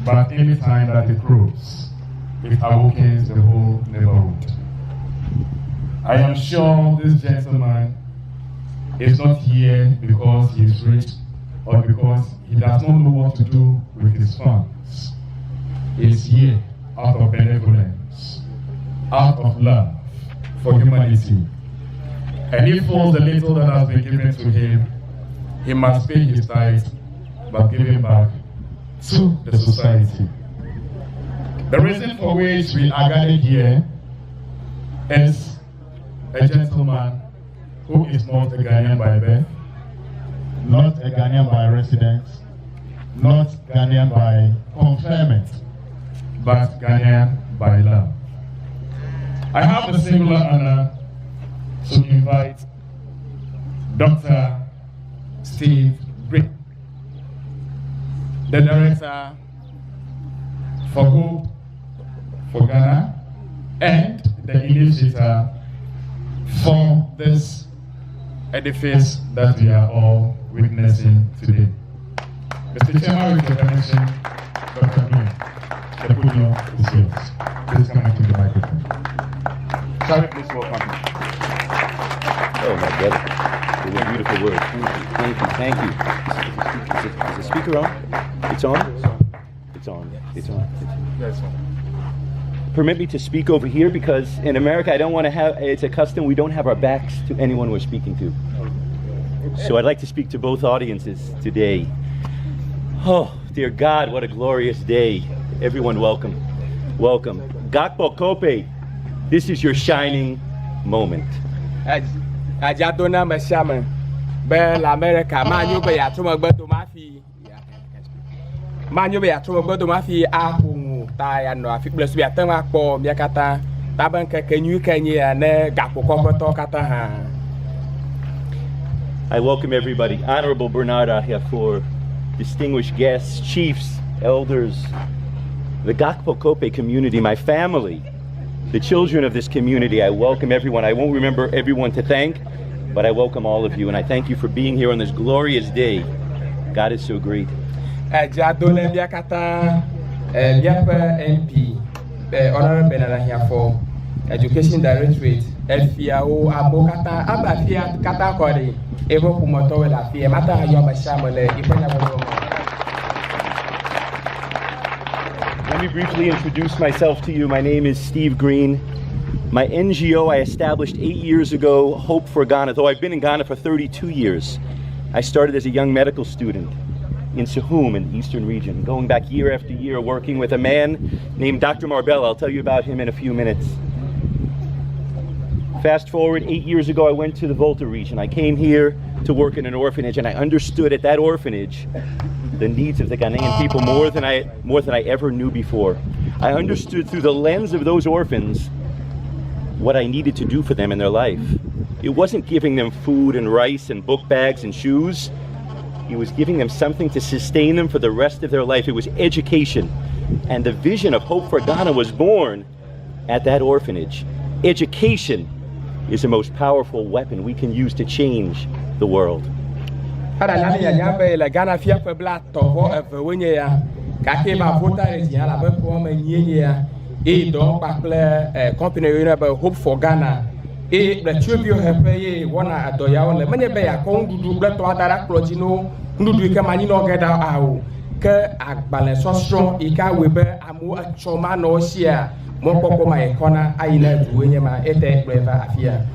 but any time that it crows, it awakens the whole neighborhood. I am sure this gentleman is not here because he is rich or because he does not know what to do with his funds. He is here out of benevolence, out of love for humanity. And if for the little that has been given to him, he must pay his tithe, but give it back to the society. The reason for which we are gathered here is a gentleman who is not a Ghanaian by birth, not a Ghanaian by residence, not Ghanaian by conferment, but Ghanaian by love. I have the singular honor to invite Dr. Steve Green, the Director for Hope for Ghana and the initiator for this edifice that we are all witnessing today. Mr. Chairman, with your permission, Dr. Green, the podium is yours. Please come and take the microphone. Sorry, please welcome. Oh my God, those are beautiful words. Thank you. Is the speaker on? It's on? It's on. It's on. Yes, sir. Permit me to speak over here because in America I don't want to have, it's a custom, we don't have our backs to anyone we're speaking to. So I'd like to speak to both audiences today. Oh, dear God, what a glorious day. Everyone welcome. Welcome. Gakpokorpe, this is your shining moment. Ajadona Mashama, Bell America, Manuba Yatuma Mafi, Manuba Yatuma Mafi, Ahu, Tai and Noafi, Biatama, Yakata, Tabanka, Kenya, and Gakpokorpe Tokata. I welcome everybody. Honorable Bernard Ahiafor, distinguished guests, chiefs, elders, the Gakpokorpe community, my family, the children of this community. I welcome everyone. I won't remember everyone to thank, but I welcome all of you, and I thank you for being here on this glorious day. God is so great. MP, Honorable Bernard for Education Directorate, FIAO, Abokata, Abafia, Katakori, Evo Pumoto, Lafia, Mata Yoma Shamale, Let me briefly introduce myself to you. My name is Steve Green. My NGO I established 8 years ago, Hope for Ghana, though I've been in Ghana for 32 years. I started as a young medical student in Sahum in the eastern region, going back year after year, working with a man named Dr. Marbella. I'll tell you about him in a few minutes. Fast forward 8 years ago, I went to the Volta region. I came here to work in an orphanage, and I understood at that orphanage the needs of the Ghanaian people more than I ever knew before. I understood through the lens of those orphans what I needed to do for them in their life. It wasn't giving them food and rice and book bags and shoes. It was giving them something to sustain them for the rest of their life. It was education. And the vision of Hope for Ghana was born at that orphanage. Education is the most powerful weapon we can use to change the world. Ghana Fia Pebla, Tovo, Evonia, Kakema Vota, Yala, Bepoma, et donc company Hope for Ghana. Et the tribute have paid one at Doya, the money bay a con to do blood to other Progino, who do Camanino get out. Ke balance strong, Ika Weber, Amu, Choma, no share, more Poco, my corner, I love Winyama, Ete, Breva, Afia.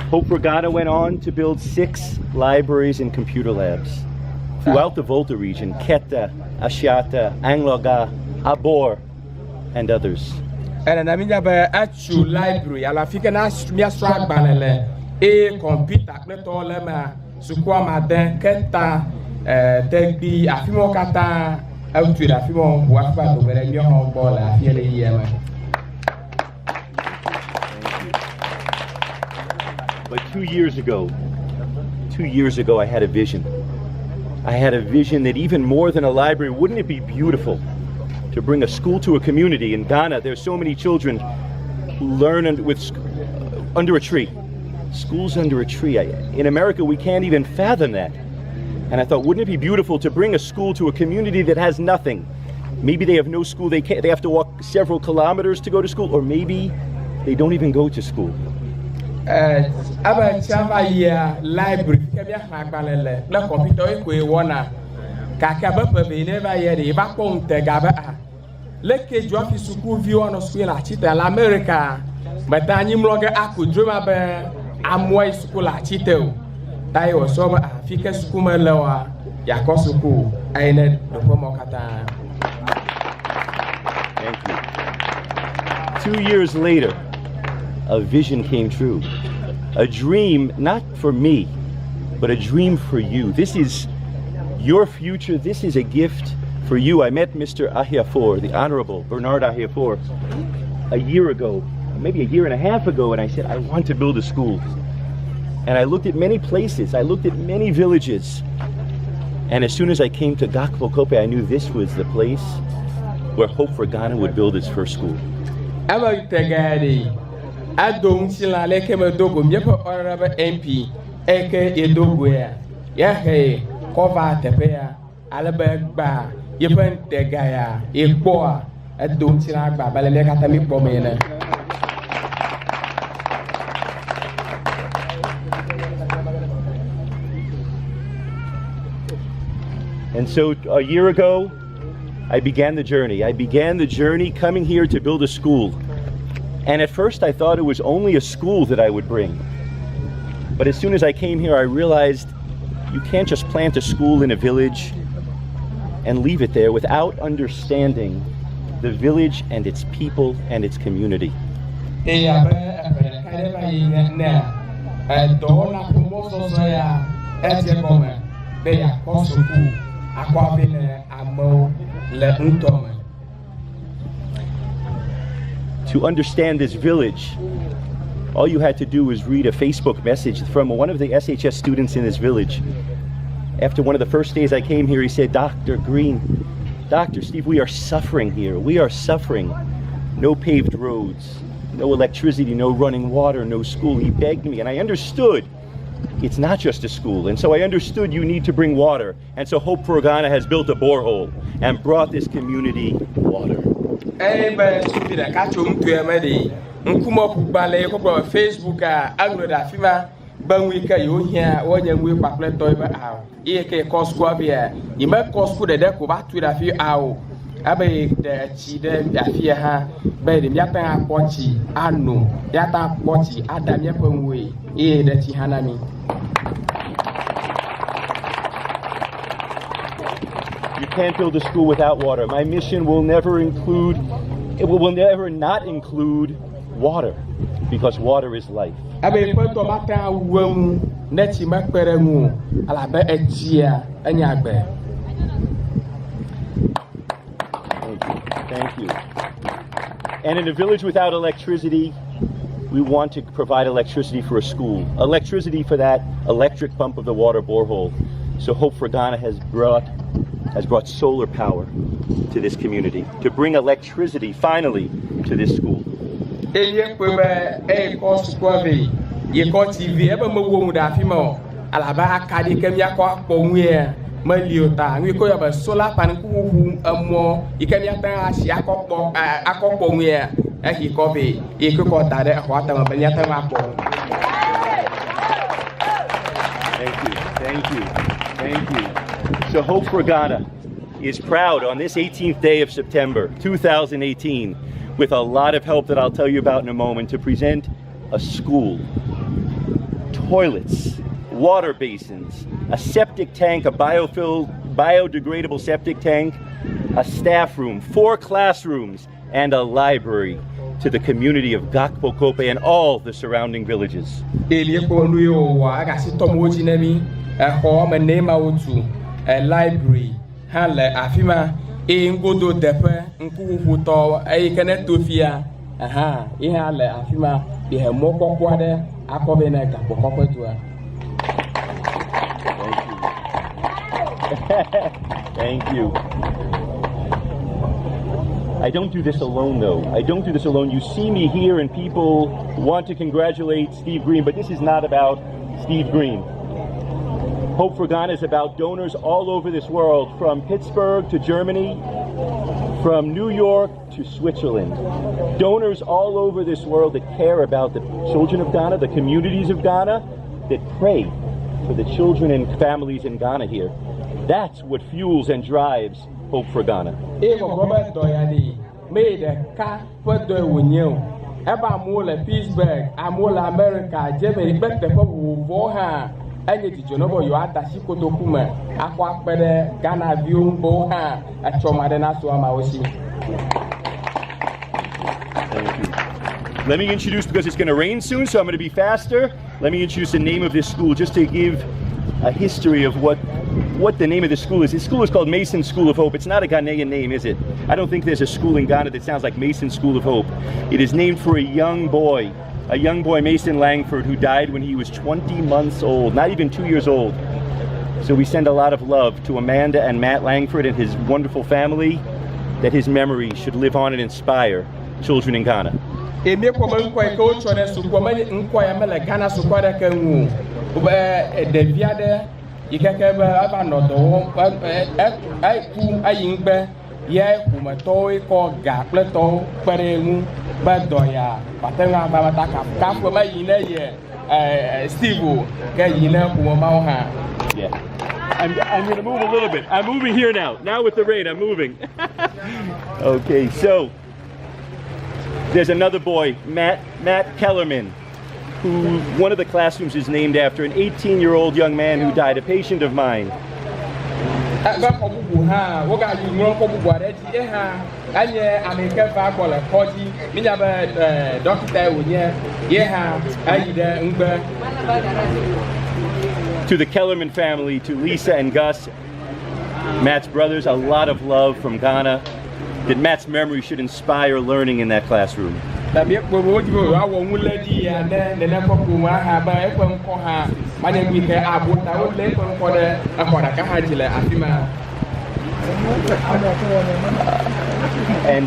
Hope for Ghana went on to build 6 libraries and computer labs throughout the Volta region, Keta, Ashiata, Angloga, Abor, and others. And I mean, actual library, I think an Astria Banele, a computer, Cletolema, Suquama, then Keta, Tegbi, Afimo Kata, out to the Afimo, Wafa, where your home ball, I feel a year. But 2 years ago, I had a vision. I had a vision that even more than a library, wouldn't it be beautiful to bring a school to a community? In Ghana, there's so many children who learn under a tree. Schools under a tree. In America, we can't even fathom that. And I thought, wouldn't it be beautiful to bring a school to a community that has nothing? Maybe they have no school, they have to walk several kilometers to go to school, or maybe they don't even go to school. Library, la computer leke jofi suku view no school la chita la America but anyi mloge akudruma be amwa school la chita o dai o so ba afika suku melewa yakọ suku aine do mo kata. Thank you. 2 years later, a vision came true. A dream not for me, but a dream for you. This is your future. This is a gift for you. I met Mr. Ahiafor, the Honorable Bernard Ahiafor, a year ago, maybe a year and a half ago, and I said, I want to build a school. And I looked at many places, I looked at many villages, and as soon as I came to Gakpokorpe, I knew this was the place where Hope for Ghana would build its first school. Adong sila leke medogo myepo honorable MP eke edogo ya he cover tepea alabegba yepen tegaya ekpoa adong sila gba balele kata mi pomene. And so a year ago, I began the journey. I began the journey coming here to build a school. And at first I thought it was only a school that I would bring. But as soon as I came here, I realized you can't just plant a school in a village and leave it there without understanding the village and its people and its community. To understand this village, all you had to do was read a Facebook message from one of the SHS students in this village. After one of the first days I came here, he said, Dr. Green, Dr. Steve, we are suffering here. We are suffering. No paved roads, no electricity, no running water, no school. He begged me, and I understood it's not just a school. And so I understood you need to bring water. And so Hope for Ghana has built a borehole and brought this community water. Facebook bangwika yo hia wonya ngwe kwakle toy ba aw eke kosko bia yima kosko de ko ba tu da fi aw abe de chi de afia ha be de ya tan apochi anu ya tan apochi adam ya panwe de chi hanami. You can't build a school without water. My mission will never include, it will never not include water, because water is life. Thank you, thank you. And in a village without electricity, we want to provide electricity for a school, electricity for that electric pump of the water borehole. So Hope for Ghana has brought solar power to this community to bring electricity finally to this school. Solar panel Thank you. So Hope for Ghana is proud on this 18th day of September 2018, with a lot of help that I'll tell you about in a moment, to present a school, toilets, water basins, a septic tank, a biodegradable septic tank, a staff room, 4 classrooms, and a library to the community of Gakpokorpe and all the surrounding villages. A library, afima, ngodo depe, nkuhuto, kenetofia, afima, moko kwade, akobene Gakpokorpe tua. Thank you. I don't do this alone, though. I don't do this alone. You see me here and people want to congratulate Steve Green, but this is not about Steve Green. Hope for Ghana is about donors all over this world, from Pittsburgh to Germany, from New York to Switzerland. Donors all over this world that care about the children of Ghana, the communities of Ghana, that pray for the children and families in Ghana here. That's what fuels and drives Hope for Ghana. Pittsburgh, America, Germany, Anya Jonobo, you are Dashi Kotokume, Aqua Pede, Ghana View, Boha, at Chomadena Suamaoshi. Thank you. Let me introduce, because it's going to rain soon, so I'm going to be faster. Let me introduce the name of this school just to give a history of what the name of this school is. This school is called Mason School of Hope. It's not a Ghanaian name, is it? I don't think there's a school in Ghana that sounds like Mason School of Hope. It is named for a young boy, Mason Langford, who died when he was 20 months old, not even 2 years old. So we send a lot of love to Amanda and Matt Langford and his wonderful family, that his memory should live on and inspire children in Ghana. Yeah, Kumatoi called Gakleto, Peremu, Badoya, Patanga Bamataka, Kapuma Yine, Steve, Gayina, Kumauha. Yeah. I'm going to move a little bit. I'm moving here now. Now with the rain, I'm moving. Okay, so there's another boy, Matt Kellerman, who one of the classrooms is named after, an 18-year-old young man who died, a patient of mine. To the Kellerman family, to Lisa and Gus, Matt's brothers, a lot of love from Ghana, that Matt's memory should inspire learning in that classroom. And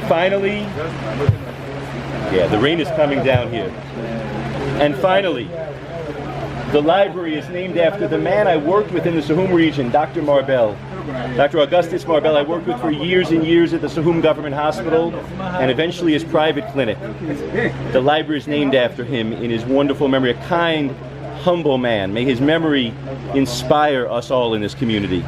finally, yeah, the rain is coming down here. And finally, the library is named after the man I worked with in the Sahum region, Dr. Marbell. Dr. Augustus Marbell, I worked with for years and years at the Sahum Government Hospital and eventually his private clinic. The library is named after him in his wonderful memory, a kind, humble man. May his memory inspire us all in this community.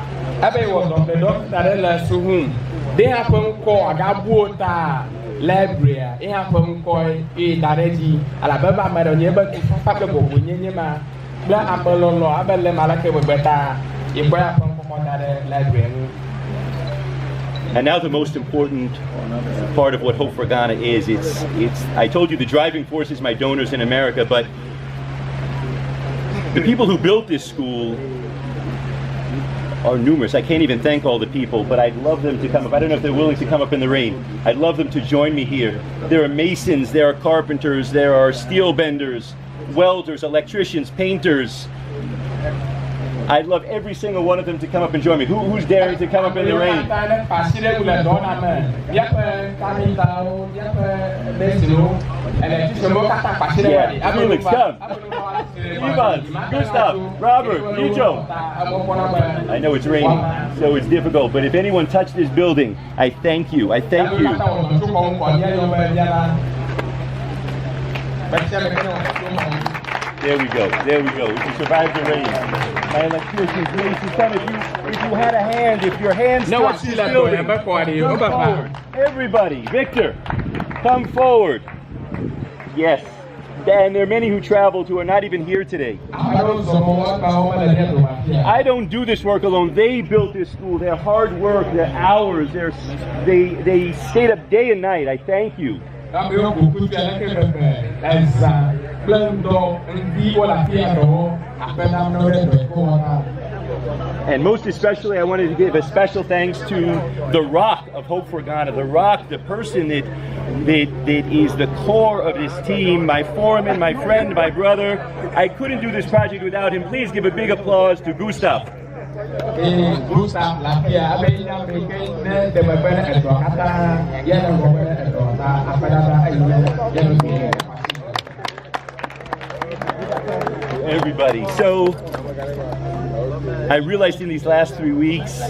And now the most important part of what Hope for Ghana is, it's I told you the driving force is my donors in America, but the people who built this school are numerous. I can't even thank all the people, but I'd love them to come up. I don't know if they're willing to come up in the rain. I'd love them to join me here. There are masons, there are carpenters, there are steel benders, welders, electricians, painters. I'd love every single one of them to come up and join me. Who's daring to come up in the rain? Yeah, Felix, come. Ivan, Gustav, Robert, Nicho. I know it's raining, so it's difficult, but if anyone touched this building, I thank you. I thank you. There we go. There we go. We can survive the rain. My electricians, Mason, son, if you had a hand, if your hands touched this building, come forward. Everybody, Victor, come forward. Yes. And there are many who traveled who are not even here today. I don't do this work alone. They built this school. Their hard work, their hours, they stayed up day and night. I thank you. And most especially, I wanted to give a special thanks to the rock of Hope for Ghana, the rock, the person that is the core of this team, my foreman, my friend, my brother. I couldn't do this project without him. Please give a big applause to Gustav. Everybody. So I realized in these last 3 weeks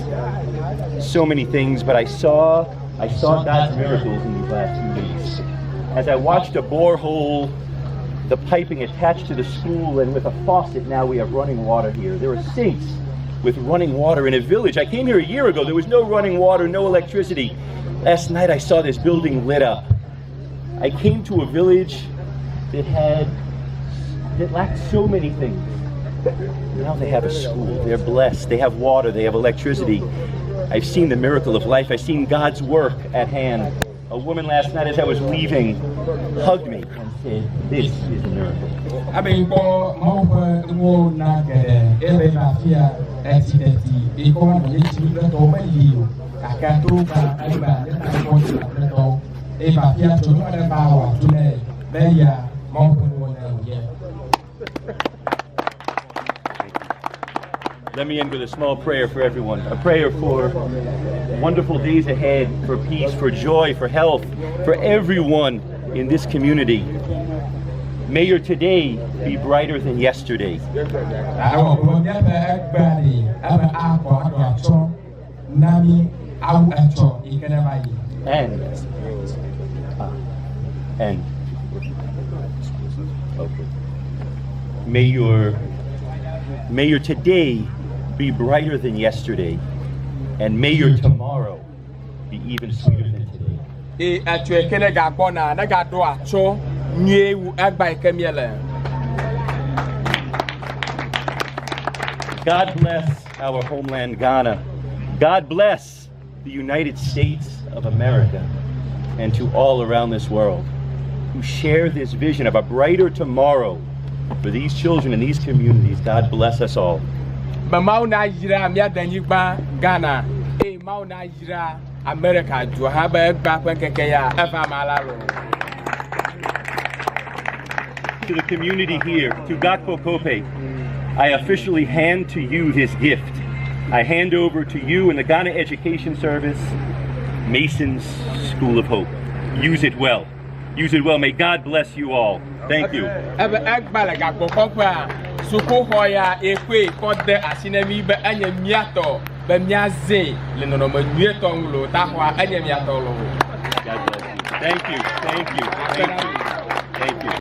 so many things, but I saw God's miracles in these last 2 weeks. As I watched a borehole, the piping attached to the school, and with a faucet now we have running water here. There are sinks with running water in a village. I came here a year ago, there was no running water, no electricity. Last night I saw this building lit up. I came to a village that lacked so many things. Now they have a school, they're blessed, they have water, they have electricity. I've seen the miracle of life, I've seen God's work at hand. A woman last night as I was leaving hugged me and said, "This is a miracle." Let me end with a small prayer for everyone. A prayer for wonderful days ahead, for peace, for joy, for health, for everyone in this community. May your today be brighter than yesterday. And okay. May your today be brighter than yesterday, and may your tomorrow be even sweeter than today. God bless our homeland Ghana. God bless the United States of America, and to all around this world who share this vision of a brighter tomorrow for these children in these communities. God bless us all. Ghana, America, to the community here, to Gakpokorpe, I officially hand to you this gift. I hand over to you and the Ghana Education Service, Mason's School of Hope. Use it well. Use it well. May God bless you all. Thank you. God bless you. Thank you. Thank you. Thank you.